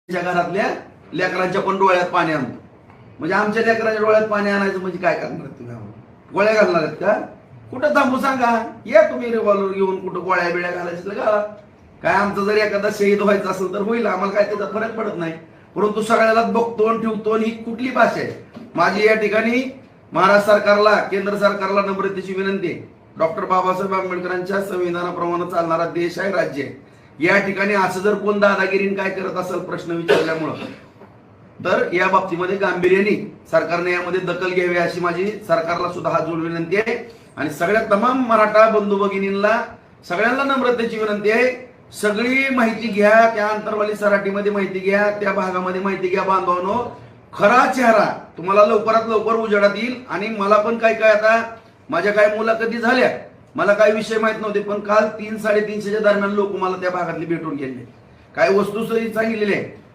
घरातल्या लेकरांच्या पण डोळ्यात पाणी आणतो. म्हणजे आमच्या लेकरांच्या डोळ्यात पाणी आणायचं म्हणजे काय करणार तुम्ही? गोळ्या घालणार आहेत का? कुठं थांबू सांगा, या तुम्ही रिव्हॉल्वर घेऊन कुठं गोळ्या बिळ्या घालायचं का? काय आमचं जर एखादा शहीद व्हायचं असेल तर होईल, आम्हाला काय त्याचा फरक पडत नाही. परंतु सगळ्यालाच बघतो आणि ठेवतो आणि ही कुठली भाषा आहे? माझी या ठिकाणी महाराष्ट्र सरकारला, केंद्र सरकारला नम्रतेची विनंती आहे. डॉक्टर बाबासाहेब आंबेडकरांच्या संविधानाप्रमाणे चालणारा देश आहे, राज्य आहे. या ठिकाणी असं जर कोण दादागिरीने काय करत असेल प्रश्न विचारल्यामुळं, तर या बाबतीमध्ये गांभीर्याने सरकारने यामध्ये दखल घ्यावी अशी माझी सरकारला सुद्धा हात जोडून विनंती आहे. आणि सगळ्या तमाम मराठा बंधू भगिनींना सगळ्यांना नम्रतेची विनंती आहे. सगळी माहिती घ्या, त्या अंतरवाली सराटीमध्ये माहिती घ्या, त्या भागामध्ये माहिती घ्या. बांधवांनो, खरा चेहरा तुम्हाला लवकरात लवकर उजेडात येईल. आणि मला पण काय आता माझ्या काय मुलाखती झाल्या, मला काही विषय माहित नव्हते, पण काल 300-350च्या दरम्यान लोक मला त्या भागातले भेटून गेले. काही वस्तुस्थिती सांगितलेली आहे.